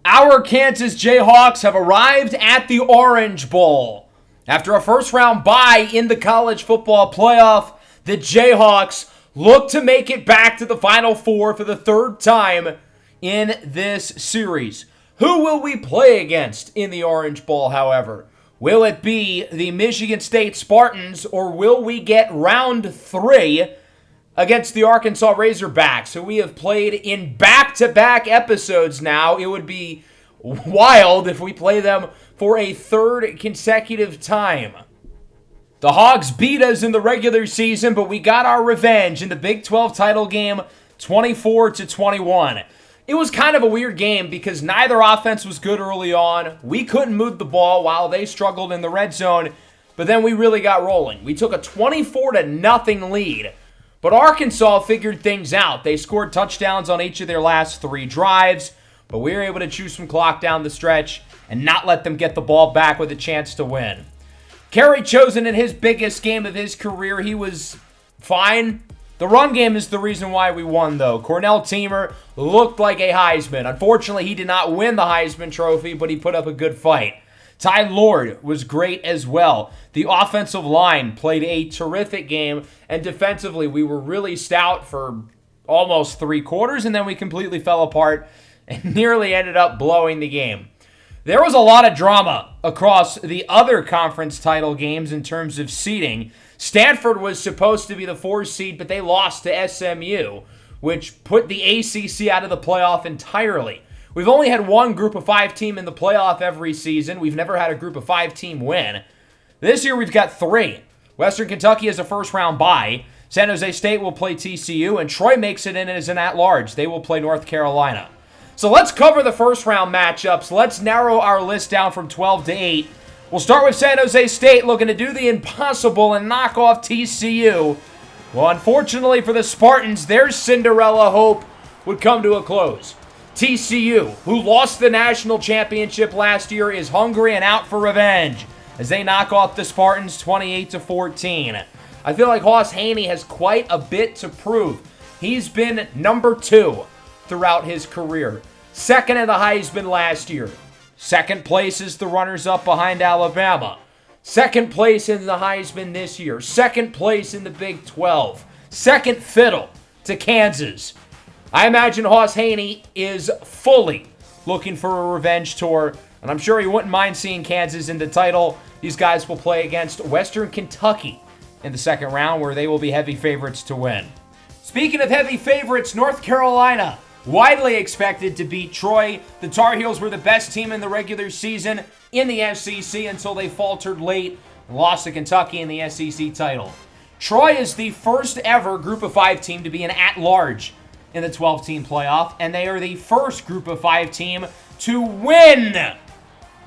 Our Kansas Jayhawks have arrived at the Orange Bowl. After a first-round bye in the college football playoff, the Jayhawks look to make it back to the Final Four for the third time in this series. Who will we play against in the Orange Bowl, however? Will it be the Michigan State Spartans, or will we get round 3 against the Arkansas Razorbacks, who we have played in back-to-back episodes now? It would be wild if we play them for a third consecutive time. The Hogs beat us in the regular season, but we got our revenge in the Big 12 title game, 24-21. It was kind of a weird game because neither offense was good early on. We couldn't move the ball while they struggled in the red zone, but then we really got rolling. We took a 24-0 lead. But Arkansas figured things out. They scored touchdowns on each of their last 3 drives, but we were able to chew some clock down the stretch and not let them get the ball back with a chance to win. Kerry Chosen in his biggest game of his career, he was fine. The run game is the reason why we won, though. Cornell Teamer looked like a Heisman. Unfortunately, he did not win the Heisman Trophy, but he put up a good fight. Ty Lord was great as well. The offensive line played a terrific game, and defensively, we were really stout for almost 3 quarters, and then we completely fell apart and nearly ended up blowing the game. There was a lot of drama across the other conference title games in terms of seeding. Stanford was supposed to be the 4th seed, but they lost to SMU, which put the ACC out of the playoff entirely. We've only had one Group of 5 team in the playoff every season. We've never had a Group of 5 team win. This year we've got 3. Western Kentucky has a first-round bye. San Jose State will play TCU, and Troy makes it in as an at-large. They will play North Carolina. So let's cover the first-round matchups. Let's narrow our list down from 12 to 8. We'll start with San Jose State looking to do the impossible and knock off TCU. Well, unfortunately for the Spartans, their Cinderella hope would come to a close. TCU, who lost the national championship last year, is hungry and out for revenge as they knock off the Spartans 28-14. I feel like Hoss Haney has quite a bit to prove. He's been number 2 throughout his career. 2nd in the Heisman last year. 2nd place is the runners-up behind Alabama. 2nd place in the Heisman this year. 2nd place in the Big 12. 2nd fiddle to Kansas. I imagine Hoss Haney is fully looking for a revenge tour, and I'm sure he wouldn't mind seeing Kansas in the title. These guys will play against Western Kentucky in the 2nd round, where they will be heavy favorites to win. Speaking of heavy favorites, North Carolina, widely expected to beat Troy. The Tar Heels were the best team in the regular season in the SEC until they faltered late and lost to Kentucky in the SEC title. Troy is the first ever Group of 5 team to be an at-large in the 12-team playoff, and they are the first Group of 5 team to win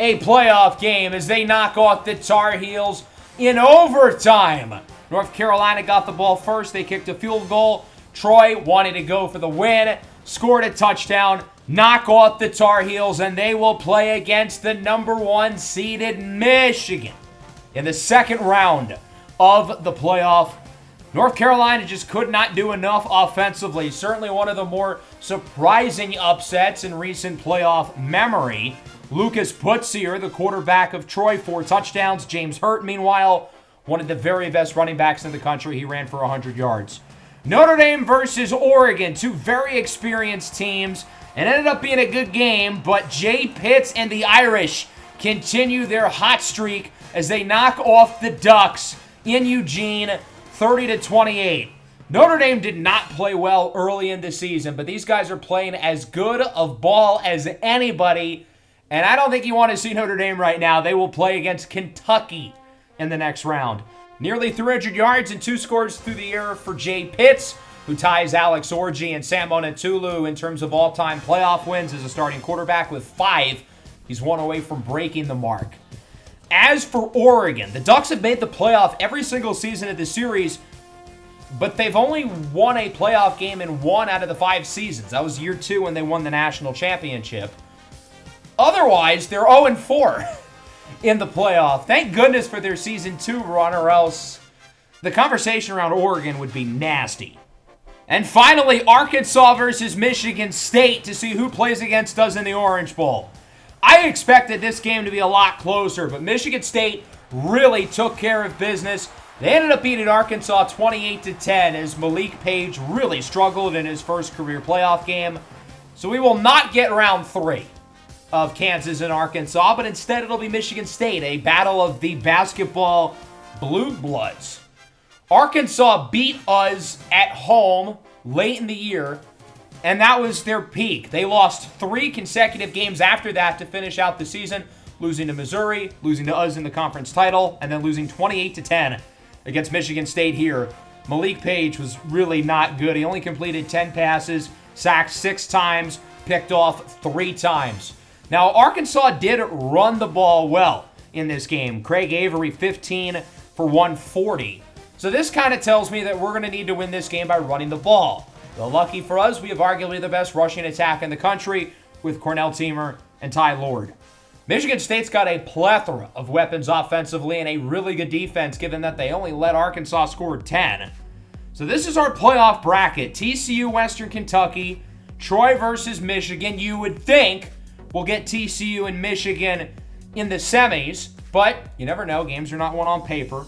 a playoff game as they knock off the Tar Heels in overtime. North Carolina got the ball first. They kicked a field goal. Troy wanted to go for the win, scored a touchdown, knock off the Tar Heels, and they will play against the number 1 seeded Michigan in the 2nd round of the playoff. North Carolina just could not do enough offensively. Certainly one of the more surprising upsets in recent playoff memory. Lucas Putzier, the quarterback of Troy, 4 touchdowns. James Hurt, meanwhile, one of the very best running backs in the country. He ran for 100 yards. Notre Dame versus Oregon, 2 very experienced teams. It ended up being a good game, but Jay Pitts and the Irish continue their hot streak as they knock off the Ducks in Eugene, 30-28. Notre Dame did not play well early in the season, but these guys are playing as good of ball as anybody, and I don't think you want to see Notre Dame right now. They will play against Kentucky in the next round. Nearly 300 yards and 2 scores through the air for Jay Pitts, who ties Alex Orji and Sam Monatulu in terms of all-time playoff wins as a starting quarterback with 5. He's 1 away from breaking the mark. As for Oregon, the Ducks have made the playoff every single season of the series, but they've only won a playoff game in 1 out of the 5 seasons. That was year 2 when they won the national championship. Otherwise, they're 0-4 in the playoff. Thank goodness for their season 2 run, or else the conversation around Oregon would be nasty. And finally, Arkansas versus Michigan State to see who plays against us in the Orange Bowl. I expected this game to be a lot closer, but Michigan State really took care of business. They ended up beating Arkansas 28-10 as Malik Page really struggled in his first career playoff game. So we will not get round 3 of Kansas and Arkansas, but instead it'll be Michigan State, a battle of the basketball blue bloods. Arkansas beat us at home late in the year, and that was their peak. They lost 3 consecutive games after that to finish out the season, losing to Missouri, losing to us in the conference title, and then losing 28-10 against Michigan State here. Malik Page was really not good. He only completed 10 passes, sacked 6 times, picked off 3 times. Now, Arkansas did run the ball well in this game. Craig Avery, 15 for 140. So this kind of tells me that we're going to need to win this game by running the ball. Though lucky for us, we have arguably the best rushing attack in the country with Cornell Teamer and Ty Lord. Michigan State's got a plethora of weapons offensively and a really good defense, given that they only let Arkansas score 10. So this is our playoff bracket. TCU, Western Kentucky, Troy versus Michigan. You would think we'll get TCU and Michigan in the semis, but you never know. Games are not won on paper.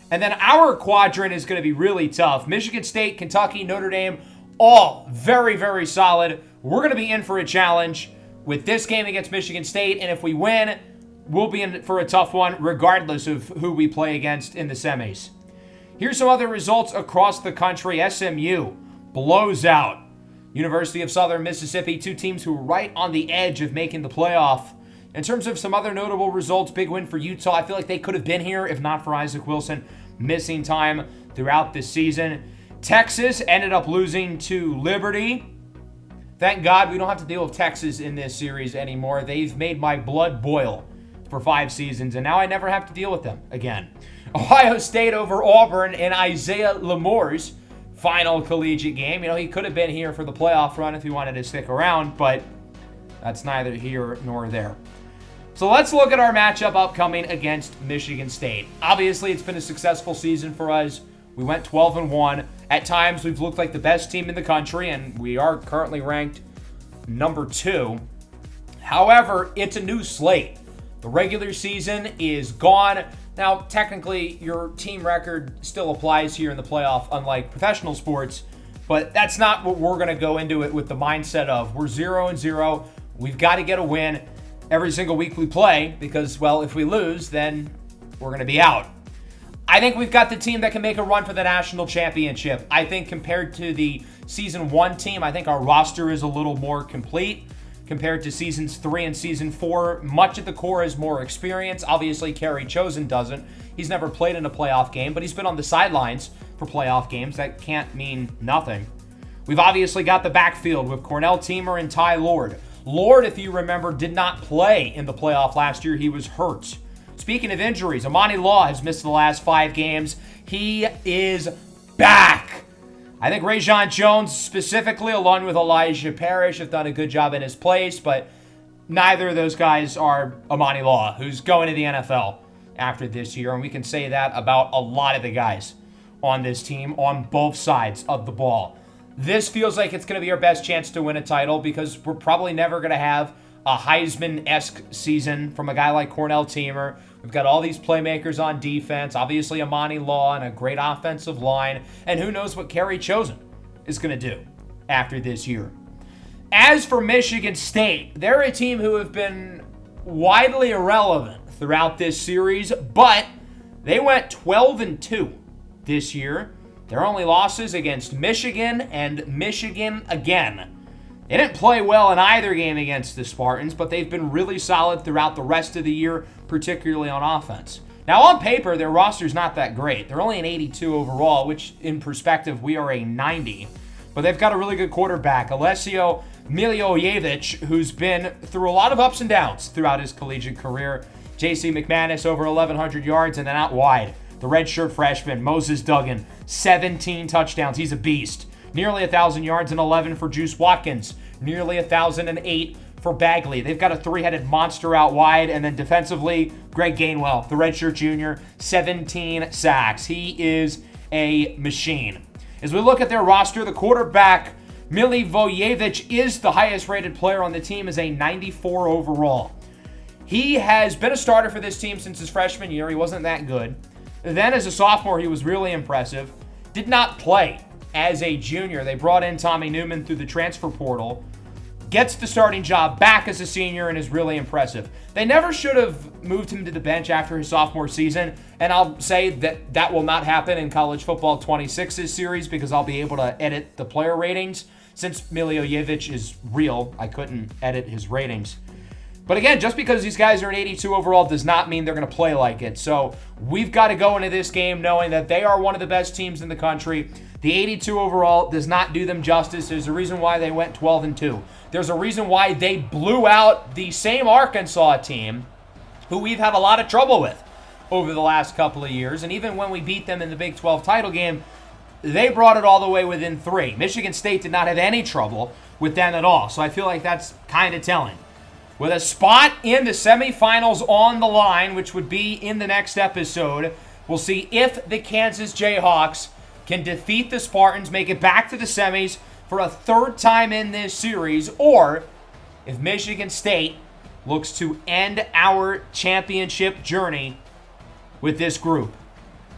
And then our quadrant is going to be really tough. Michigan State, Kentucky, Notre Dame, all very, very solid. We're going to be in for a challenge with this game against Michigan State, and if we win, we'll be in for a tough one regardless of who we play against in the semis. Here's some other results across the country. SMU blows out University of Southern Mississippi, 2 teams who were right on the edge of making the playoff. In terms of some other notable results, big win for Utah. I feel like they could have been here if not for Isaac Wilson missing time throughout the season. Texas ended up losing to Liberty. Thank God we don't have to deal with Texas in this series anymore. They've made my blood boil for 5 seasons, and now I never have to deal with them again. Ohio State over Auburn in Isaiah Lamoore's final collegiate game. You know, he could have been here for the playoff run if he wanted to stick around, but that's neither here nor there. So let's look at our matchup upcoming against Michigan State. Obviously, it's been a successful season for us. We went 12-1. At times, we've looked like the best team in the country, and we are currently ranked number 2. However, it's a new slate. The regular season is gone. Now, technically, your team record still applies here in the playoff, unlike professional sports, but that's not what we're going to go into it with the mindset of. We're 0-0. We've got to get a win every single week we play because, well, if we lose, then we're going to be out. I think we've got the team that can make a run for the national championship. I think compared to the Season 1 team, I think our roster is a little more complete. Compared to Seasons 3 and Season 4, much of the core has more experience. Obviously, Kerry Chosen doesn't. He's never played in a playoff game, but he's been on the sidelines for playoff games. That can't mean nothing. We've obviously got the backfield with Cornell Teamer and Ty Lord. Lord, if you remember, did not play in the playoff last year. He was hurt. Speaking of injuries, Amani Law has missed the last 5 games. He is back. I think Rajon Jones specifically, along with Elijah Parrish, have done a good job in his place, but neither of those guys are Amani Law, who's going to the NFL after this year, and we can say that about a lot of the guys on this team on both sides of the ball. This feels like it's going to be our best chance to win a title because we're probably never going to have a Heisman-esque season from a guy like Cornell Teamer. We've got all these playmakers on defense, obviously Amani Law and a great offensive line, and who knows what Kerry Chosen is going to do after this year. As for Michigan State, they're a team who have been widely irrelevant throughout this series, but they went 12-2 this year. Their only losses against Michigan and Michigan again. They didn't play well in either game against the Spartans, but they've been really solid throughout the rest of the year, particularly on offense. Now, on paper, their roster's not that great. They're only an 82 overall, which, in perspective, we are a 90. But they've got a really good quarterback, Alessio Miliojevic, who's been through a lot of ups and downs throughout his collegiate career. J.C. McManus, over 1,100 yards, and then out wide, the redshirt freshman, Moses Duggan, 17 touchdowns. He's a beast. Nearly 1,000 yards and 11 for Juice Watkins. Nearly 1,008 for Bagley. They've got a 3-headed monster out wide. And then defensively, Greg Gainwell, the redshirt junior, 17 sacks. He is a machine. As we look at their roster, the quarterback, Milivojevic, is the highest rated player on the team as a 94 overall. He has been a starter for this team since his freshman year. He wasn't that good. Then as a sophomore, he was really impressive. Did not play as a junior. They brought in Tommy Newman through the transfer portal. Gets the starting job back as a senior and is really impressive. They never should have moved him to the bench after his sophomore season, and I'll say that that will not happen in College Football 26's series because I'll be able to edit the player ratings. Since Milivojevic is real, I couldn't edit his ratings. But again, just because these guys are an 82 overall does not mean they're going to play like it. So we've got to go into this game knowing that they are one of the best teams in the country. The 82 overall does not do them justice. There's a reason why they went 12-2. There's a reason why they blew out the same Arkansas team who we've had a lot of trouble with over the last couple of years. And even when we beat them in the Big 12 title game, they brought it all the way within 3. Michigan State did not have any trouble with them at all. So I feel like that's kind of telling. With a spot in the semifinals on the line, which would be in the next episode, we'll see if the Kansas Jayhawks can defeat the Spartans, make it back to the semis for a third time in this series, or if Michigan State looks to end our championship journey with this group.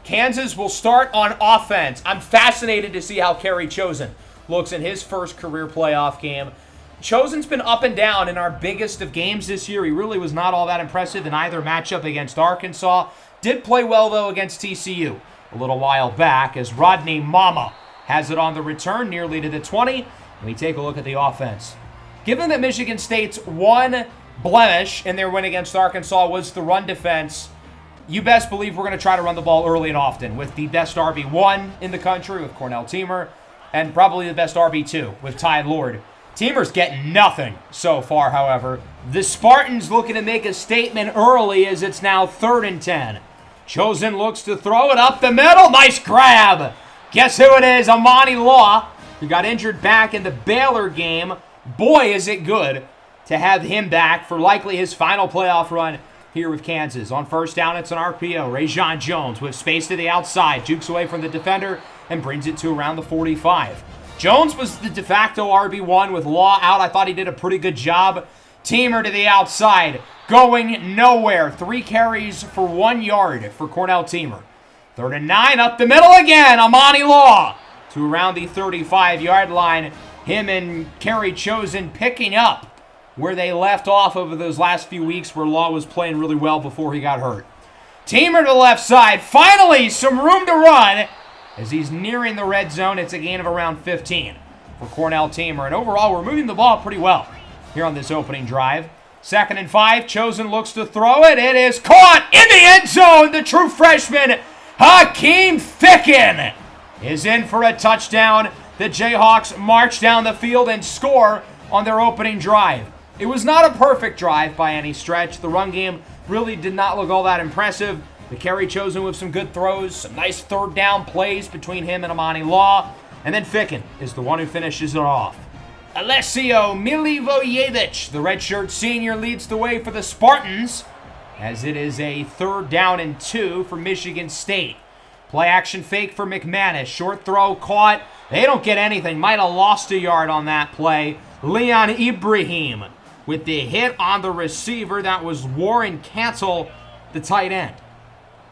Kansas will start on offense. I'm fascinated to see how Kerry Chosen looks in his first career playoff game. Chosen's been up and down in our biggest of games this year. He really was not all that impressive in either matchup against Arkansas. Did play well, though, against TCU a little while back as Rodney Mama has it on the return nearly to the 20. And we take a look at the offense. Given that Michigan State's one blemish in their win against Arkansas was the run defense, you best believe we're going to try to run the ball early and often with the best RB1 in the country with Cornell Teamer and probably the best RB2 with Ty Lord. Teamer's getting nothing so far, however. The Spartans looking to make a statement early as it's now 3rd and 10. Chosen looks to throw it up the middle. Nice grab. Guess who it is? Amani Law, who got injured back in the Baylor game. Boy, is it good to have him back for likely his final playoff run here with Kansas. On first down, it's an RPO. Rajon Jones with space to the outside. Jukes away from the defender and brings it to around the 45. Jones was the de facto RB1 with Law out. I thought he did a pretty good job. Teamer to the outside, going nowhere. 3 carries for 1 yard for Cornell Teamer. 3rd and 9, up the middle again. Amani Law to around the 35-yard line. Him and Kerry Chosen picking up where they left off over those last few weeks where Law was playing really well before he got hurt. Teamer to the left side. Finally, some room to run. As he's nearing the red zone, it's a gain of around 15 for Cornell Teamer. And overall, we're moving the ball pretty well here on this opening drive. 2nd and 5, Chosen looks to throw it. It is caught in the end zone. The true freshman, Hakeem Ficken, is in for a touchdown. The Jayhawks march down the field and score on their opening drive. It was not a perfect drive by any stretch. The run game really did not look all that impressive. The Kerry Chosen with some good throws, some nice 3rd down plays between him and Amani Law. And then Ficken is the one who finishes it off. Alessio Milivojevic, the redshirt senior, leads the way for the Spartans as it is a 3rd down and 2 for Michigan State. Play action fake for McManus. Short throw caught. They don't get anything. Might have lost a yard on that play. Leon Ibrahim with the hit on the receiver. That was Warren Cancel, the tight end.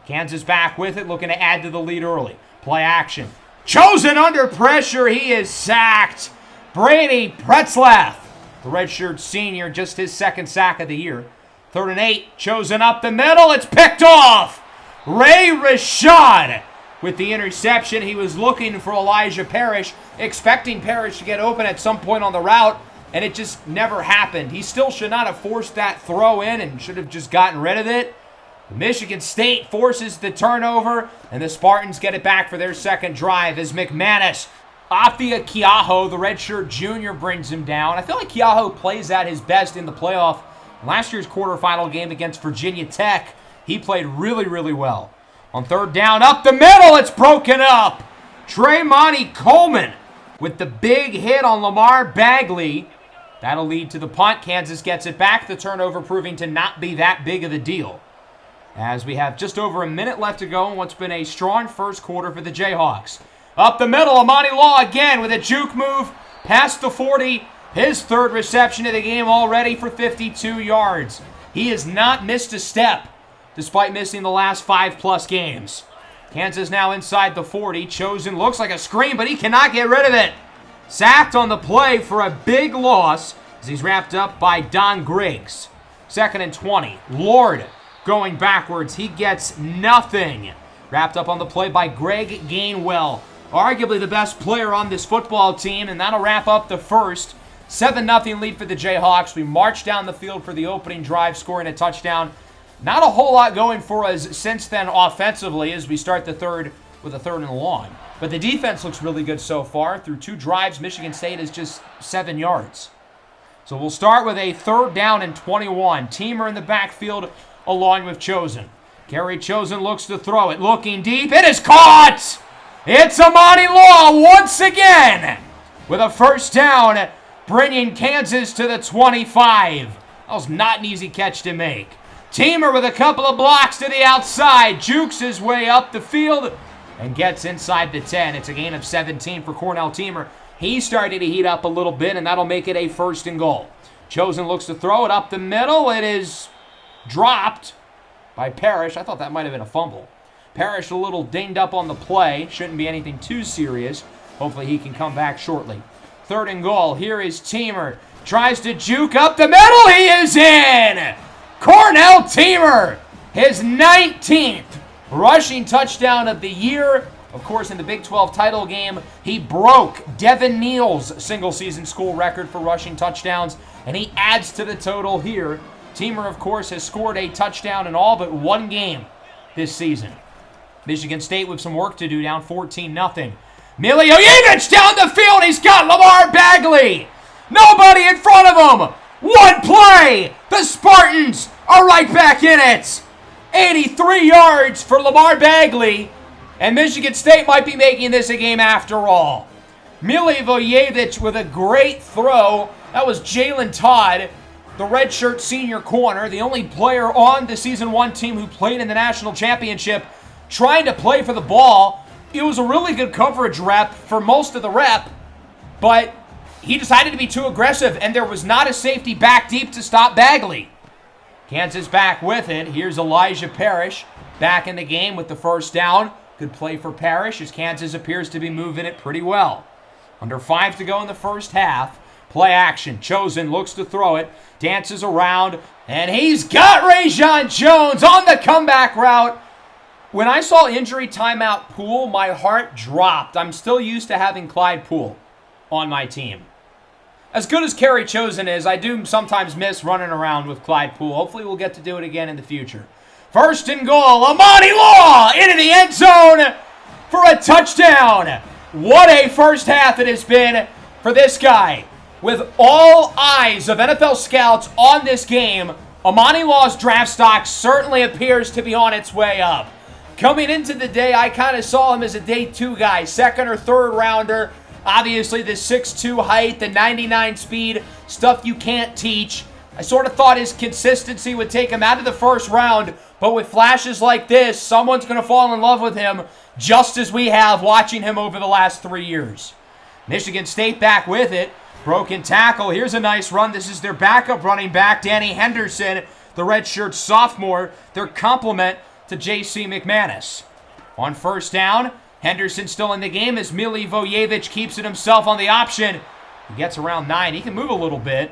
Kansas back with it, looking to add to the lead early. Play action. Chosen under pressure. He is sacked. Brady Pretzlaff, the redshirt senior, just his 2nd sack of the year. 3rd and 8, Chosen up the middle. It's picked off. Ray Rashad with the interception. He was looking for Elijah Parrish, expecting Parrish to get open at some point on the route, and it just never happened. He still should not have forced that throw in and should have just gotten rid of it. Michigan State forces the turnover, and the Spartans get it back for their 2nd drive as McManus, Afia Keaho, the redshirt junior, brings him down. I feel like Keaho plays at his best in the playoff. Last year's quarterfinal game against Virginia Tech, he played really, really well. On 3rd down, up the middle, it's broken up. Tremonti Coleman with the big hit on Lamar Bagley. That'll lead to the punt. Kansas gets it back, the turnover proving to not be that big of a deal. As we have just over a minute left to go in what's been a strong first quarter for the Jayhawks. Up the middle, Amani Law again with a juke move past the 40. His third reception of the game already for 52 yards. He has not missed a step despite missing the last 5+ games. Kansas now inside the 40. Chosen looks like a screen, but he cannot get rid of it. Sacked on the play for a big loss as he's wrapped up by Don Griggs. 2nd and 20. Lord going backwards. He gets nothing. Wrapped up on the play by Greg Gainwell. Arguably the best player on this football team, and that'll wrap up the first. 7-0 lead for the Jayhawks. We march down the field for the opening drive, scoring a touchdown. Not a whole lot going for us since then offensively as we start the third with a 3rd and long. But the defense looks really good so far. Through 2 drives, Michigan State is just 7 yards. So we'll start with a 3rd down and 21. Teamer in the backfield along with Chosen. Kerry Chosen looks to throw it. Looking deep. It is caught! It's Amani Law once again with a 1st down, bringing Kansas to the 25. That was not an easy catch to make. Teamer with a couple of blocks to the outside. Jukes his way up the field and gets inside the 10. It's a gain of 17 for Cornell Teamer. He's starting to heat up a little bit, and that'll make it a 1st and goal. Chosen looks to throw it up the middle. It is dropped by Parrish. I thought that might have been a fumble. Parrish a little dinged up on the play. Shouldn't be anything too serious. Hopefully he can come back shortly. 3rd and goal. Here is Teamer. Tries to juke up the middle. He is in! Cornell Teamer, his 19th rushing touchdown of the year. Of course, in the Big 12 title game, he broke Devin Neal's single-season school record for rushing touchdowns, and he adds to the total here. Teamer, of course, has scored a touchdown in all but 1 game this season. Michigan State with some work to do, down 14-0. Miljojevic down the field. He's got Lamar Bagley. Nobody in front of him. 1 play. The Spartans are right back in it. 83 yards for Lamar Bagley. And Michigan State might be making this a game after all. Miljojevic with a great throw. That was Jalen Todd, the redshirt senior corner, the only player on the Season 1 team who played in the national championship, trying to play for the ball. It was a really good coverage rep for most of the rep, but he decided to be too aggressive, and there was not a safety back deep to stop Bagley. Kansas back with it. Here's Elijah Parrish back in the game with the 1st down. Good play for Parrish as Kansas appears to be moving it pretty well. Under 5 to go in the first half. Play action. Chosen looks to throw it. Dances around, and he's got Rajon Jones on the comeback route. When I saw injury timeout Poole, my heart dropped. I'm still used to having Clyde Poole on my team. As good as Kerry Chosen is, I do sometimes miss running around with Clyde Poole. Hopefully we'll get to do it again in the future. 1st and goal, Amani Law into the end zone for a touchdown. What a first half it has been for this guy. With all eyes of NFL scouts on this game, Amani Law's draft stock certainly appears to be on its way up. Coming into the day, I kind of saw him as a day 2 guy, 2nd or 3rd rounder. Obviously, the 6'2" height, the 99 speed, stuff you can't teach. I sort of thought his consistency would take him out of the 1st round, but with flashes like this, someone's going to fall in love with him, just as we have watching him over the last 3 years. Michigan State back with it. Broken tackle. Here's a nice run. This is their backup running back, Danny Henderson, the redshirt sophomore, their complement to J.C. McManus. On 1st down, Henderson still in the game as Miljojevic keeps it himself on the option. He gets around 9. He can move a little bit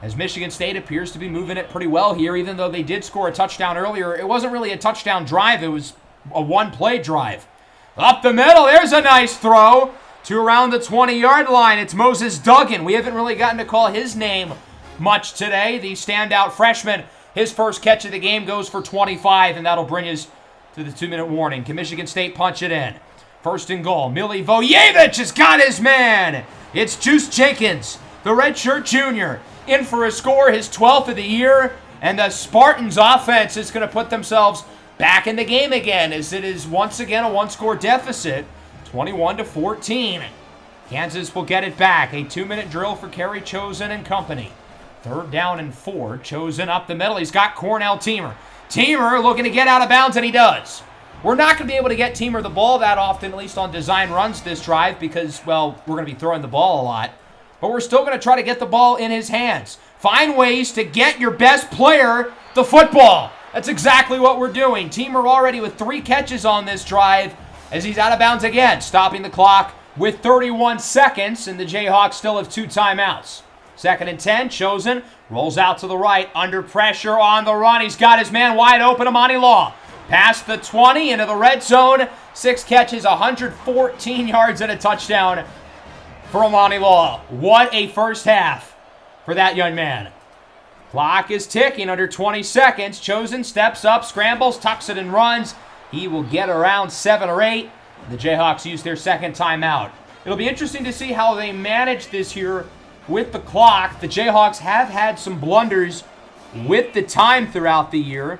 as Michigan State appears to be moving it pretty well here, even though they did score a touchdown earlier. It wasn't really a touchdown drive. It was a 1-play drive. Up the middle. There's a nice throw to around the 20-yard line. It's Moses Duggan. We haven't really gotten to call his name much today. The standout freshman. His first catch of the game goes for 25, and that'll bring us to the 2-minute warning. Can Michigan State punch it in? 1st and goal. Miljojevic has got his man. It's Juice Jenkins, the redshirt junior, in for a score, his 12th of the year, and the Spartans offense is going to put themselves back in the game again as it is once again a 1-score deficit, 21-14. Kansas will get it back. A 2-minute drill for Kerry Chosen and company. 3rd down and 4. Chosen up the middle. He's got Cornell Teamer. Teamer looking to get out of bounds, and he does. We're not going to be able to get Teamer the ball that often, at least on design runs this drive, because, well, we're going to be throwing the ball a lot. But we're still going to try to get the ball in his hands. Find ways to get your best player the football. That's exactly what we're doing. Teamer already with 3 catches on this drive as he's out of bounds again, stopping the clock with 31 seconds, and the Jayhawks still have 2 timeouts. 2nd and 10, Chosen rolls out to the right, under pressure on the run. He's got his man wide open, Amani Law. Past the 20, into the red zone. 6 catches, 114 yards, and a touchdown for Amani Law. What a first half for that young man. Clock is ticking, under 20 seconds. Chosen steps up, scrambles, tucks it, and runs. He will get around 7 or 8. The Jayhawks use their 2nd timeout. It'll be interesting to see how they manage this here with the clock. The Jayhawks have had some blunders with the time throughout the year.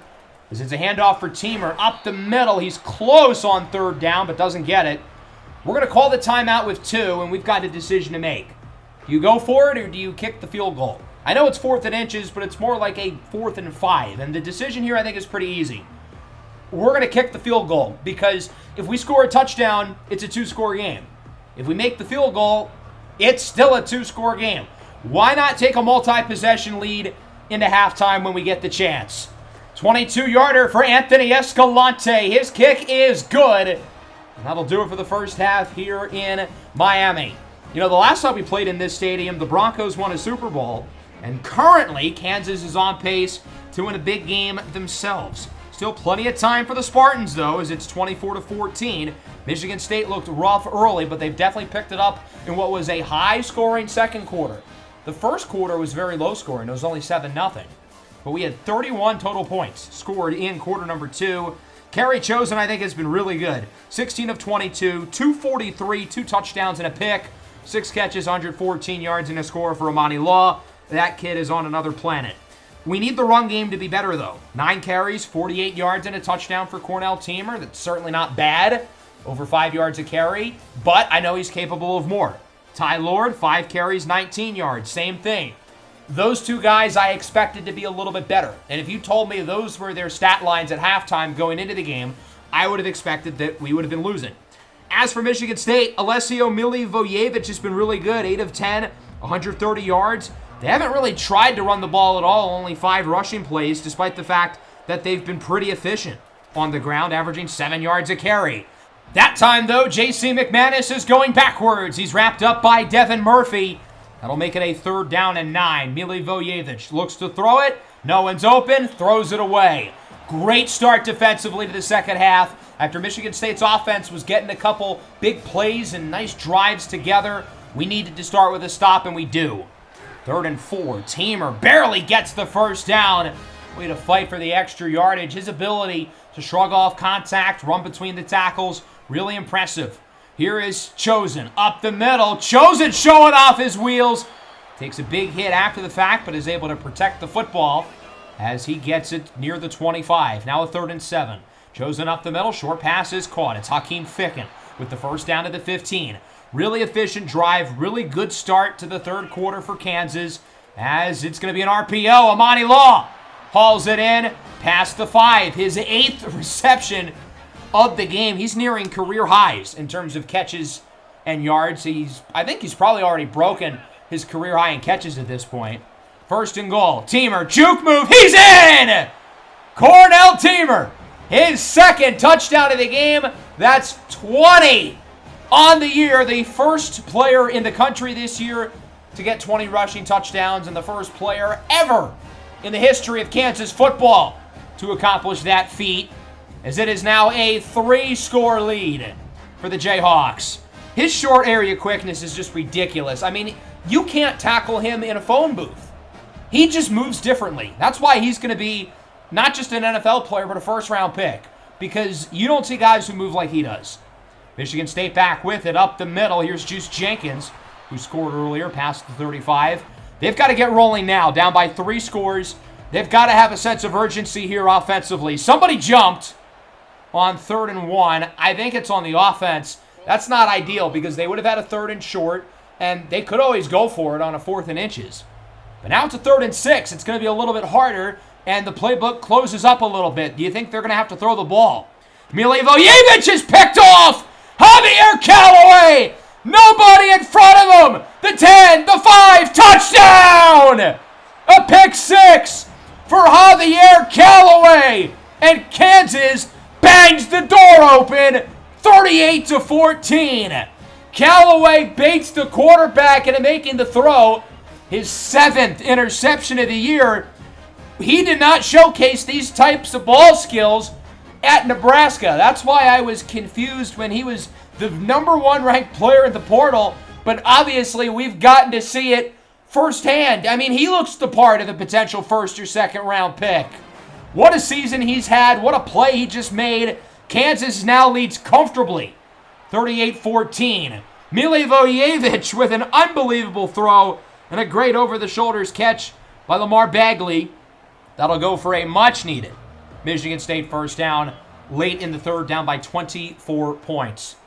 As it's a handoff for Teamer up the middle. He's close on 3rd down, but doesn't get it. We're going to call the timeout with 2, and we've got a decision to make. Do you go for it, or do you kick the field goal? I know it's 4th and inches, but it's more like a 4th and 5, and the decision here I think is pretty easy. We're going to kick the field goal, because if we score a touchdown, it's a 2-score game. If we make the field goal, it's still a 2-score game. Why not take a multi-possession lead into halftime when we get the chance? 22-yarder for Anthony Escalante. His kick is good. And that'll do it for the first half here in Miami. You know, the last time we played in this stadium, the Broncos won a Super Bowl. And currently, Kansas is on pace to win a big game themselves. Still plenty of time for the Spartans, though, as it's 24-14. Michigan State looked rough early, but they've definitely picked it up in what was a high-scoring second quarter. The first quarter was very low-scoring. It was only 7-0. But we had 31 total points scored in quarter number 2. Kerry Chosen, I think, has been really good. 16 of 22, 243, 2 touchdowns and a pick, 6 catches, 114 yards, and a score for Amani Law. That kid is on another planet. We need the run game to be better, though. 9 carries, 48 yards, and a touchdown for Cornell Teamer. That's certainly not bad. Over 5 yards a carry, but I know he's capable of more. Ty Lord, 5 carries, 19 yards. Same thing. Those 2 guys I expected to be a little bit better. And if you told me those were their stat lines at halftime going into the game, I would have expected that we would have been losing. As for Michigan State, Alessio Milivojevic has been really good. 8 of 10, 130 yards. They haven't really tried to run the ball at all, only 5 rushing plays, despite the fact that they've been pretty efficient on the ground, averaging 7 yards a carry. That time, though, J.C. McManus is going backwards. He's wrapped up by Devin Murphy. That'll make it a 3rd down and 9. Milivojevic looks to throw it. No one's open. Throws it away. Great start defensively to the second half. After Michigan State's offense was getting a couple big plays and nice drives together, we needed to start with a stop, and we do. 3rd and 4. Teamer barely gets the first down. Way to fight for the extra yardage. His ability to shrug off contact, run between the tackles, really impressive. Here is Chosen up the middle. Chosen showing off his wheels. Takes a big hit after the fact, but is able to protect the football as he gets it near the 25. Now a 3rd and 7. Chosen up the middle. Short pass is caught. It's Hakeem Ficken with the first down to the 15. Really efficient drive. Really good start to the 3rd quarter for Kansas, as it's going to be an RPO. Amani Law hauls it in past the 5. His 8th reception of the game. He's nearing career highs in terms of catches and yards. I think he's probably already broken his career high in catches at this point. 1st and goal. Teamer, juke move. He's in! Cornell Teamer, his 2nd touchdown of the game. That's 20 on the year. The first player in the country this year to get 20 rushing touchdowns, and the first player ever in the history of Kansas football to accomplish that feat, as it is now a 3-score lead for the Jayhawks. His short area quickness is just ridiculous. I mean, you can't tackle him in a phone booth. He just moves differently. That's why he's going to be not just an NFL player, but a first-round pick, because you don't see guys who move like he does. Michigan State back with it up the middle. Here's Juice Jenkins, who scored earlier past the 35. They've got to get rolling now, down by 3 scores. They've got to have a sense of urgency here offensively. Somebody jumped on 3rd and 1. I think it's on the offense. That's not ideal, because they would have had a 3rd and short, and they could always go for it on a 4th and inches. But now it's a 3rd and 6. It's going to be a little bit harder, and the playbook closes up a little bit. Do you think they're going to have to throw the ball? Milivojevic is picked off. Javier Callaway. Nobody in front of him. The 10, the 5, touchdown. A pick six for Javier Callaway. And Kansas bangs the door open 38-14. Callaway baits the quarterback into making the throw. His 7th interception of the year. He did not showcase these types of ball skills at Nebraska. That's why I was confused when he was the #1 ranked player in the portal. But obviously, we've gotten to see it firsthand. I mean, he looks the part of the potential first or second round pick. What a season he's had. What a play he just made. Kansas now leads comfortably, 38-14. Milivojevic with an unbelievable throw and a great over-the-shoulders catch by Lamar Bagley. That'll go for a much-needed Michigan State first down late in the third, down by 24 points.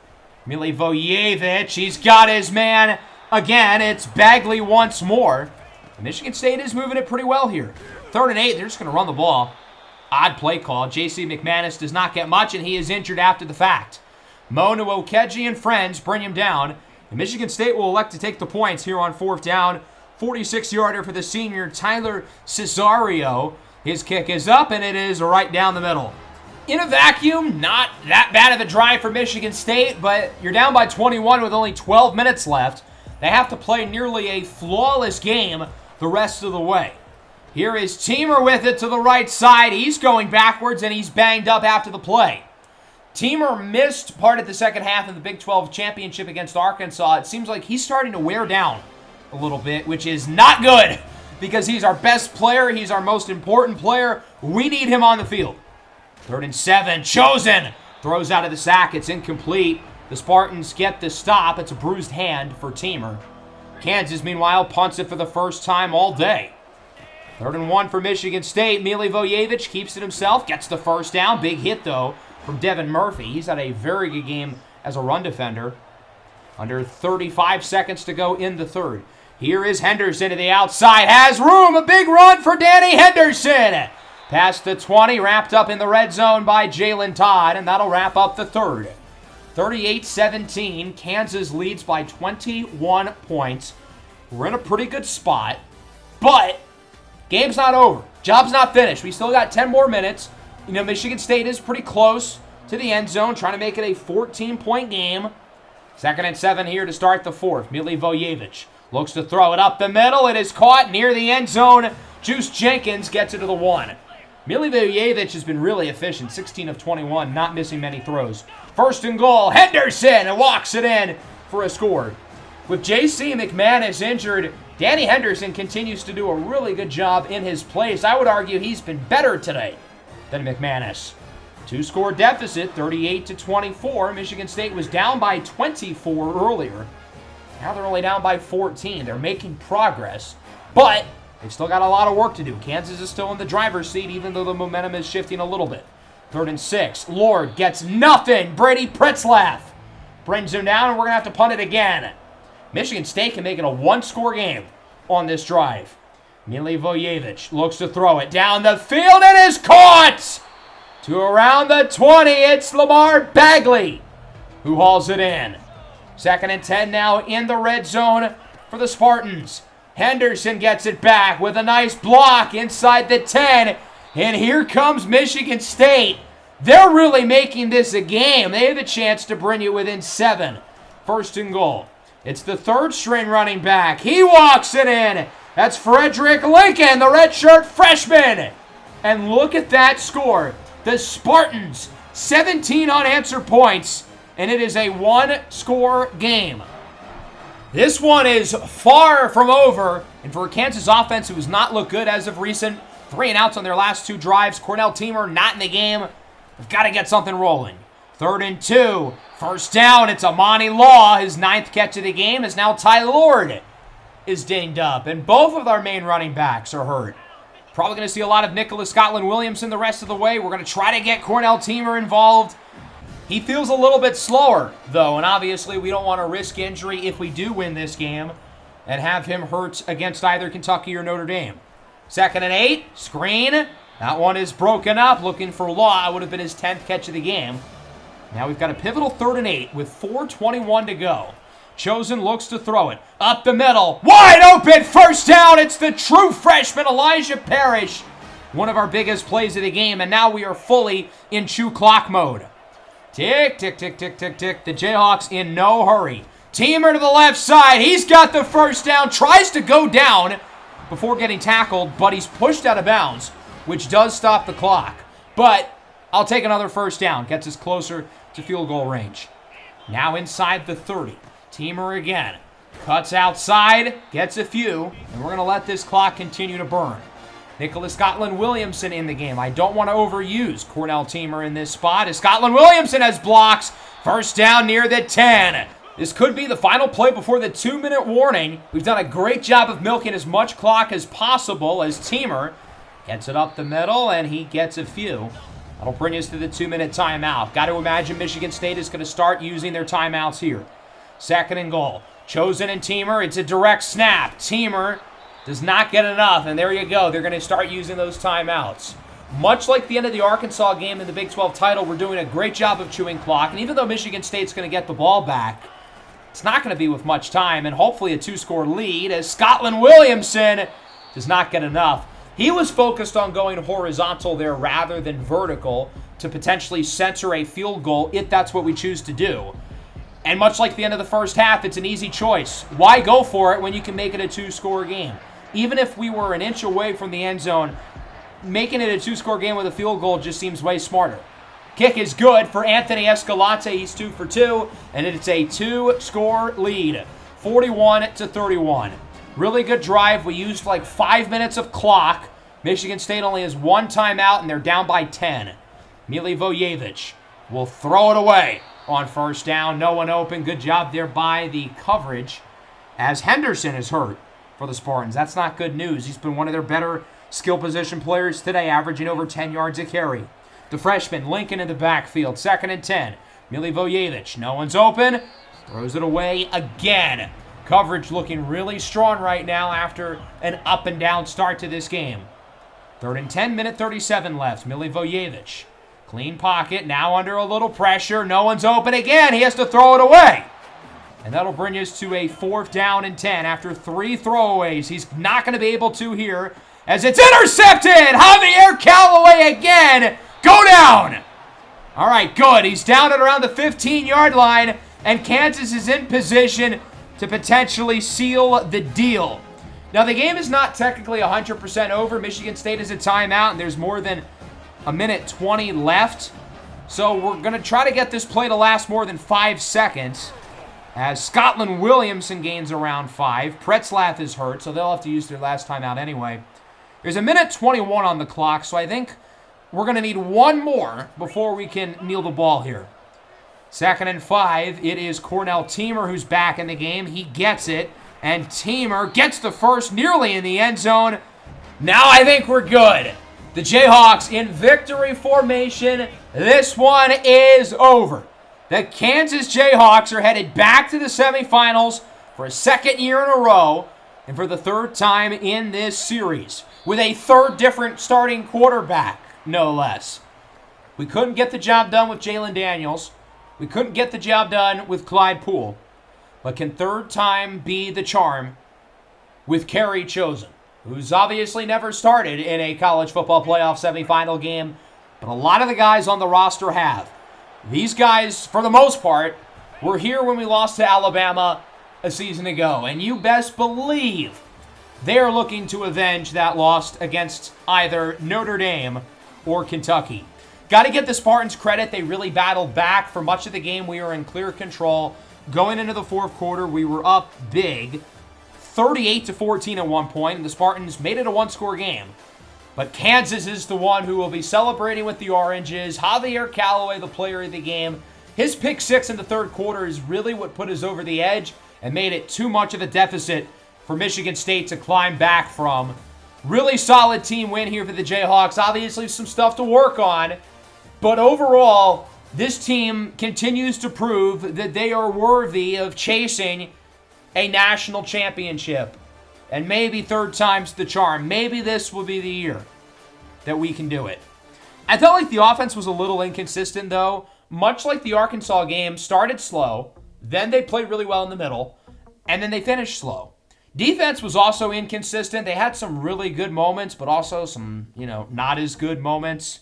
Milivojevic, he's got his man again. It's Bagley once more. Michigan State is moving it pretty well here. 3rd and 8, they're just going to run the ball. Odd play call. J.C. McManus does not get much, and he is injured after the fact. Monu Okeji and friends bring him down. And Michigan State will elect to take the points here on 4th down. 46-yarder for the senior Tyler Cesario. His kick is up, and it is right down the middle. In a vacuum, not that bad of a drive for Michigan State, but you're down by 21 with only 12 minutes left. They have to play nearly a flawless game the rest of the way. Here is Teamer with it to the right side. He's going backwards, and he's banged up after the play. Teamer missed part of the second half of the Big 12 championship against Arkansas. It seems like he's starting to wear down a little bit, which is not good because he's our best player. He's our most important player. We need him on the field. 3rd and 7. Chosen throws out of the sack. It's incomplete. The Spartans get the stop. It's a bruised hand for Teamer. Kansas, meanwhile, punts it for the first time all day. 3rd and 1 for Michigan State. Milivojevic keeps it himself. Gets the first down. Big hit, though, from Devin Murphy. He's had a very good game as a run defender. Under 35 seconds to go in the third. Here is Henderson to the outside. Has room. A big run for Danny Henderson. Past the 20. Wrapped up in the red zone by Jalen Todd. And that'll wrap up the third. 38-17. Kansas leads by 21 points. We're in a pretty good spot. But game's not over. Job's not finished. We still got 10 more minutes. You know, Michigan State is pretty close to the end zone, trying to make it a 14-point game. 2nd and 7 here to start the fourth. Milivojevic looks to throw it up the middle. It is caught near the end zone. Juice Jenkins gets it to the 1. Milivojevic has been really efficient, 16 of 21, not missing many throws. 1st and goal, Henderson walks it in for a score. With J.C. McManus injured, Danny Henderson continues to do a really good job in his place. I would argue he's been better today than McManus. 2-score deficit, 38-24. Michigan State was down by 24 earlier. Now they're only down by 14. They're making progress, but they've still got a lot of work to do. Kansas is still in the driver's seat, even though the momentum is shifting a little bit. 3rd and 6. Lord gets nothing. Brady Pritzlaff brings him down, and we're going to have to punt it again. Michigan State can make it a 1-score game on this drive. Milivojevic looks to throw it down the field. It is caught! To around the 20, it's Lamar Bagley who hauls it in. 2nd and 10 now in the red zone for the Spartans. Henderson gets it back with a nice block inside the 10. And here comes Michigan State. They're really making this a game. They have a chance to bring you within 7. 1st and goal. It's the 3rd-string running back. He walks it in. That's Frederick Lincoln, the redshirt freshman. And look at that score. The Spartans, 17 unanswered points, and it is a 1-score game. This one is far from over, and for a Kansas offense who has not looked good as of recent, 3 and outs on their last 2 drives. Cornell Teamer not in the game. They've got to get something rolling. 3rd and 2. 1st down. It's Amani Law. His 9th catch of the game is now Ty Lord is dinged up, and both of our main running backs are hurt. Probably going to see a lot of Nicholas Scotland-Williamson the rest of the way. We're going to try to get Cornell Teamer involved. He feels a little bit slower, though, and obviously we don't want to risk injury if we do win this game and have him hurt against either Kentucky or Notre Dame. 2nd and 8, screen, That one is broken up, looking for Law. It would have been his 10th catch of the game. Now we've got a pivotal 3rd and 8 with 4:21 to go. Chosen looks to throw it. Up the middle. Wide open. First down. It's the true freshman, Elijah Parrish. One of our biggest plays of the game. And now we are fully in chew clock mode. Tick, tick, tick, tick, tick, tick. The Jayhawks in no hurry. Teamer to the left side. He's got the first down. Tries to go down before getting tackled, but he's pushed out of bounds, which does stop the clock. But I'll take another first down. Gets us closer to field goal range. Now inside the 30. Teamer again. Cuts outside. Gets a few. And we're going to let this clock continue to burn. Nicholas Scotland-Williamson in the game. I don't want to overuse Cornell Teamer in this spot as Scotland-Williamson has blocks. First down near the 10. This could be the final play before the 2-minute warning. We've done a great job of milking as much clock as possible as Teamer gets it up the middle, and he gets a few. That'll bring us to the 2-minute timeout. Got to imagine Michigan State is going to start using their timeouts here. 2nd and goal. Chosen and Teamer. It's a direct snap. Teamer does not get enough, and there you go. They're going to start using those timeouts. Much like the end of the Arkansas game in the Big 12 title, we're doing a great job of chewing clock, and even though Michigan State's going to get the ball back, it's not going to be with much time, and hopefully a 2-score lead as Scotland-Williamson does not get enough. He was focused on going horizontal there rather than vertical to potentially censor a field goal if that's what we choose to do. And much like the end of the first half, it's an easy choice. Why go for it when you can make it a 2-score game? Even if we were an inch away from the end zone, making it a 2-score game with a field goal just seems way smarter. Kick is good for Anthony Escalante. He's 2 for 2, and it's a 2-score lead, 41-31. Really good drive. We used like 5 minutes of clock. Michigan State only has 1 timeout, and they're down by 10. Milivojevic will throw it away on first down. No one open. Good job there by the coverage as Henderson is hurt for the Spartans. That's not good news. He's been one of their better skill position players today, averaging over 10 yards a carry. The freshman, Lincoln in the backfield. 2nd and 10. Milivojevic. No one's open. Throws it away again. Coverage looking really strong right now after an up-and-down start to this game. 3rd and 10, minute 37 left. Milivojevic. Clean pocket. Now under a little pressure. No one's open again. He has to throw it away. And that'll bring us to a 4th down and 10 after 3 throwaways. He's not going to be able to here as it's intercepted. Javier Callaway again. Go down. All right, good. He's down at around the 15-yard line, and Kansas is in position to potentially seal the deal. Now, the game is not technically 100% over. Michigan State is a timeout, and there's more than a minute 20 left. So we're going to try to get this play to last more than 5 seconds as Scotland-Williamson gains around 5. Pretzlaff is hurt, so they'll have to use their last timeout anyway. There's a minute 21 on the clock, so I think we're going to need 1 more before we can kneel the ball here. 2nd and 5. It is Cornell Teamer who's back in the game. He gets it, and Teamer gets the first nearly in the end zone. Now I think we're good. The Jayhawks in victory formation. This one is over. The Kansas Jayhawks are headed back to the semifinals for a 2nd year in a row and for the 3rd time in this series with a 3rd different starting quarterback, no less. We couldn't get the job done with Jalen Daniels. We couldn't get the job done with Clyde Poole. But can 3rd time be the charm with Kerry Chosen, who's obviously never started in a college football playoff semifinal game, but a lot of the guys on the roster have. These guys, for the most part, were here when we lost to Alabama a season ago, and you best believe they're looking to avenge that loss against either Notre Dame or Kentucky. Got to give the Spartans credit. They really battled back. For much of the game, we were in clear control. Going into the 4th quarter, we were up big, 38-14 at one point, and the Spartans made it a 1-score game. But Kansas is the one who will be celebrating with the Oranges. Javier Callaway, the player of the game. His pick 6 in the 3rd quarter is really what put us over the edge and made it too much of a deficit for Michigan State to climb back from. Really solid team win here for the Jayhawks. Obviously some stuff to work on. But overall, this team continues to prove that they are worthy of chasing a national championship. And maybe 3rd time's the charm. Maybe this will be the year. that we can do it. I felt like the offense was a little inconsistent, though. Much like the Arkansas game, started slow, then they played really well in the middle, and then they finished slow. Defense was also inconsistent. They had some really good moments, but also some, not as good moments.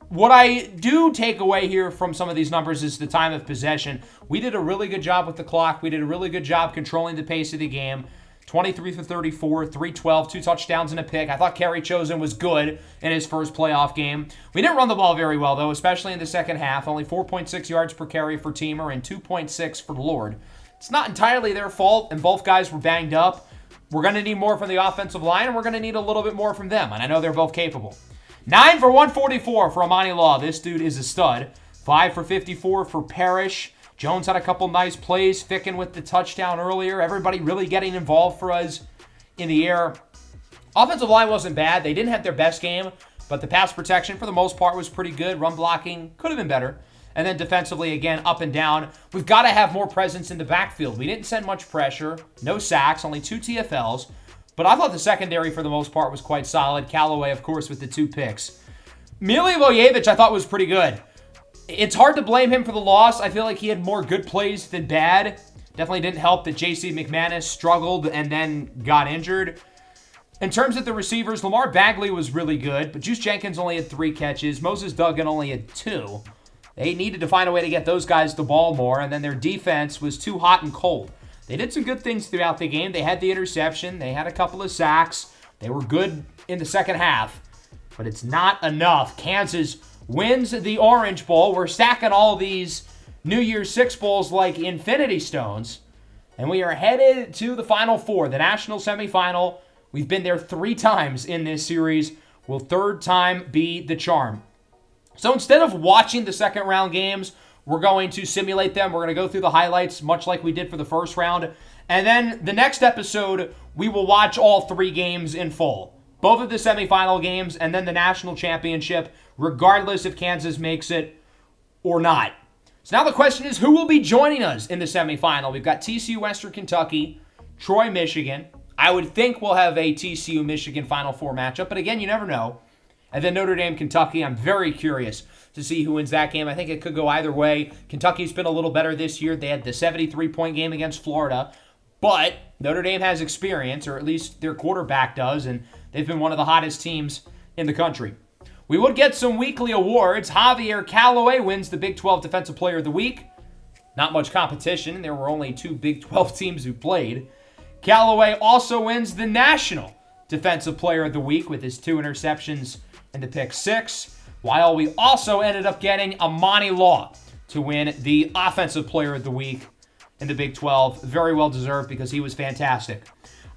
What I do take away here from some of these numbers is the time of possession. We did a really good job with the clock. We did a really good job controlling the pace of the game. 23 for 34, 312, 2 touchdowns and a pick. I thought Kerry Chosen was good in his first playoff game. We didn't run the ball very well, though, especially in the second half. Only 4.6 yards per carry for Teamer and 2.6 for Lord. It's not entirely their fault, and both guys were banged up. We're going to need more from the offensive line, and we're going to need a little bit more from them, and I know they're both capable. 9 for 144 for Amani Law. This dude is a stud. 5 for 54 for Parrish. Jones had a couple nice plays. Ficken with the touchdown earlier. Everybody really getting involved for us in the air. Offensive line wasn't bad. They didn't have their best game, but the pass protection for the most part was pretty good. Run blocking could have been better. And then defensively, again, up and down. We've got to have more presence in the backfield. We didn't send much pressure. No sacks, only 2 TFLs. But I thought the secondary, for the most part, was quite solid. Callaway, of course, with the 2 picks. Milivojevic, I thought, was pretty good. It's hard to blame him for the loss. I feel like he had more good plays than bad. Definitely didn't help that J.C. McManus struggled and then got injured. In terms of the receivers, Lamar Bagley was really good, but Juice Jenkins only had 3 catches. Moses Duggan only had 2. They needed to find a way to get those guys the ball more, and then their defense was too hot and cold. They did some good things throughout the game. They had the interception. They had a couple of sacks. They were good in the second half, but it's not enough. Kansas wins the Orange Bowl. We're stacking all these New Year's Six Bowls like infinity stones, and we are headed to the Final Four, the national semifinal. We've been there 3 times in this series. Will 3rd time be the charm? So instead of watching the second round games, we're going to simulate them. We're going to go through the highlights, much like we did for the first round. And then the next episode, we will watch all 3 games in full. Both of the semifinal games and then the national championship, regardless if Kansas makes it or not. So now the question is, who will be joining us in the semifinal? We've got TCU Western Kentucky, Troy Michigan. I would think we'll have a TCU Michigan Final Four matchup, but again, you never know. And then Notre Dame Kentucky, I'm very curious to see who wins that game. I think it could go either way. Kentucky's been a little better this year. They had the 73-point game against Florida, but Notre Dame has experience, or at least their quarterback does, and they've been one of the hottest teams in the country. We would get some weekly awards. Javier Callaway wins the Big 12 Defensive Player of the Week. Not much competition. There were only 2 Big 12 teams who played. Callaway also wins the National Defensive Player of the Week with his 2 interceptions and the pick 6, while we also ended up getting Amani Law to win the Offensive Player of the Week in the Big 12. Very well deserved because he was fantastic.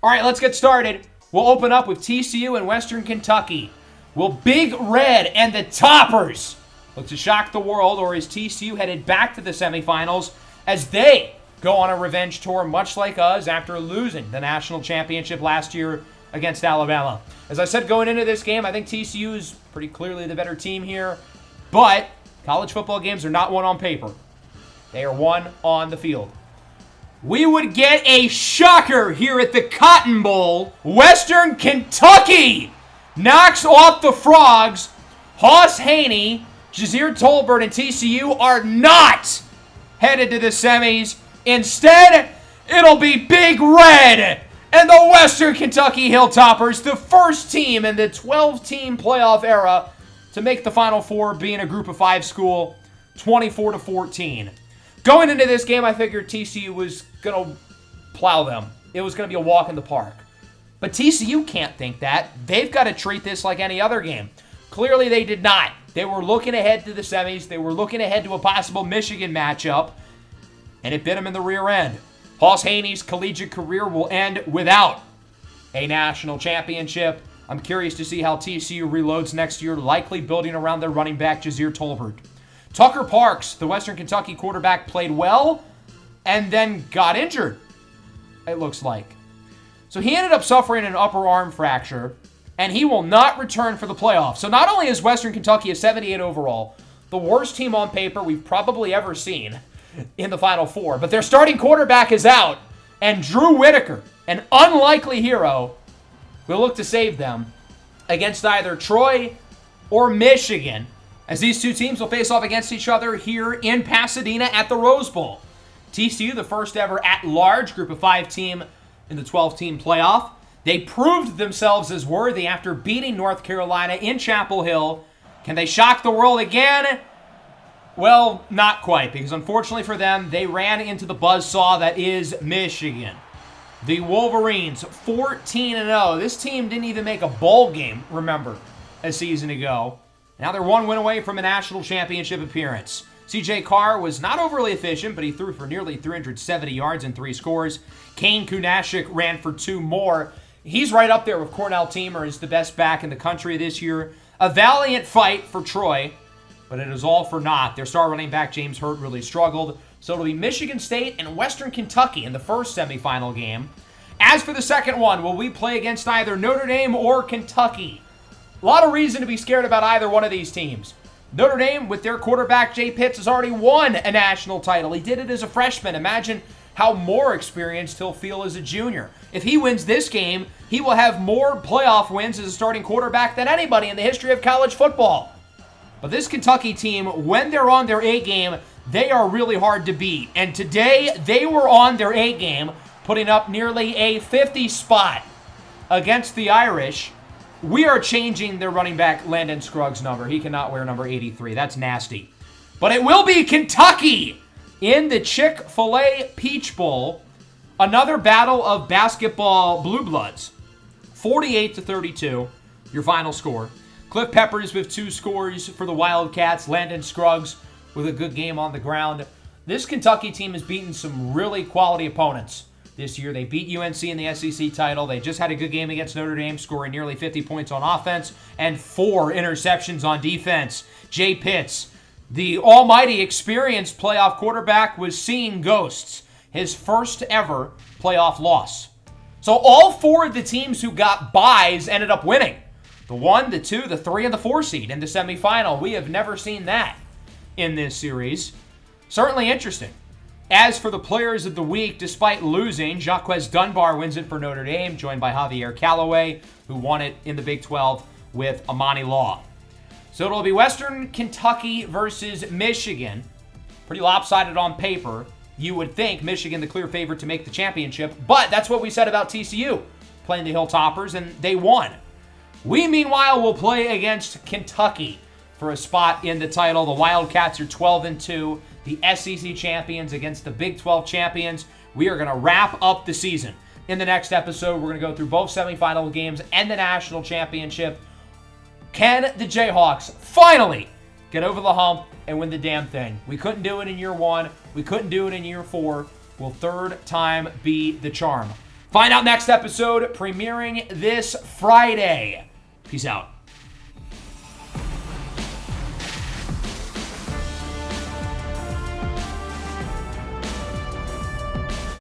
All right, let's get started. We'll open up with TCU and Western Kentucky. Will Big Red and the Toppers look to shock the world, or is TCU headed back to the semifinals as they go on a revenge tour, much like us, after losing the national championship last year against Alabama? As I said going into this game, I think TCU is pretty clearly the better team here, but college football games are not won on paper. They are won on the field. We would get a shocker here at the Cotton Bowl. Western Kentucky knocks off the Frogs. Hoss Haney, Jazir Tolbert, and TCU are not headed to the semis. Instead, it'll be Big Red and the Western Kentucky Hilltoppers, the first team in the 12-team playoff era to make the Final Four, being a group of 5 school, 24-14. Going into this game, I figured TCU was going to plow them. It was going to be a walk in the park. But TCU can't think that. They've got to treat this like any other game. Clearly, they did not. They were looking ahead to the semis. They were looking ahead to a possible Michigan matchup, and it bit them in the rear end. Hoss Haney's collegiate career will end without a national championship. I'm curious to see how TCU reloads next year, likely building around their running back, Jazir Tolbert. Tucker Parks, the Western Kentucky quarterback, played well and then got injured, it looks like. So he ended up suffering an upper arm fracture, and he will not return for the playoffs. So not only is Western Kentucky a 78 overall, the worst team on paper we've probably ever seen in the Final Four, but their starting quarterback is out, and Drew Whitaker, an unlikely hero, will look to save them against either Troy, or Michigan, as these two teams will face off against each other here in Pasadena at the Rose Bowl. TCU, the first ever at-large Group of 5 team in the 12-team playoff. They proved themselves as worthy after beating North Carolina in Chapel Hill. Can they shock the world again? Well, not quite, because unfortunately for them, they ran into the buzzsaw that is Michigan. The Wolverines, 14-0. This team didn't even make a bowl game, remember, a season ago. Now they're one win away from a national championship appearance. C.J. Carr was not overly efficient, but he threw for nearly 370 yards and 3 scores. Kane Kunashik ran for 2 more. He's right up there with Cornell Teamer as the best back in the country this year. A valiant fight for Troy, but it is all for naught. Their star running back, James Hurt, really struggled. So it'll be Michigan State and Western Kentucky in the first semifinal game. As for the second one, will we play against either Notre Dame or Kentucky? A lot of reason to be scared about either one of these teams. Notre Dame, with their quarterback, Jay Pitts, has already won a national title. He did it as a freshman. Imagine how more experienced he'll feel as a junior. If he wins this game, he will have more playoff wins as a starting quarterback than anybody in the history of college football. But this Kentucky team, when they're on their A game, they are really hard to beat. And today, they were on their A game, putting up nearly a 50 spot against the Irish. We are changing their running back, Landon Scruggs' number. He cannot wear number 83. That's nasty. But it will be Kentucky in the Chick-fil-A Peach Bowl. Another battle of basketball blue bloods. 48-32, your final score. Cliff Peppers with 2 scores for the Wildcats. Landon Scruggs with a good game on the ground. This Kentucky team has beaten some really quality opponents this year. They beat UNC in the SEC title. They just had a good game against Notre Dame, scoring nearly 50 points on offense and 4 interceptions on defense. Jay Pitts, the almighty experienced playoff quarterback, was seeing ghosts. His first ever playoff loss. So all 4 of the teams who got byes ended up winning. The 1, the 2, the 3, and the 4 seed in the semifinal. We have never seen that in this series. Certainly interesting. As for the players of the week, despite losing, Jaquez Dunbar wins it for Notre Dame, joined by Javier Callaway, who won it in the Big 12 with Amani Law. So it'll be Western Kentucky versus Michigan. Pretty lopsided on paper. You would think Michigan the clear favorite to make the championship, but that's what we said about TCU, playing the Hilltoppers, and they won. We, meanwhile, will play against Kentucky for a spot in the title. The Wildcats are 12-2, the SEC champions against the Big 12 champions. We are going to wrap up the season. In the next episode, we're going to go through both semifinal games and the national championship. Can the Jayhawks finally get over the hump and win the damn thing? We couldn't do it in year 1. We couldn't do it in year 4. Will third time be the charm? Find out next episode, premiering this Friday. Peace out.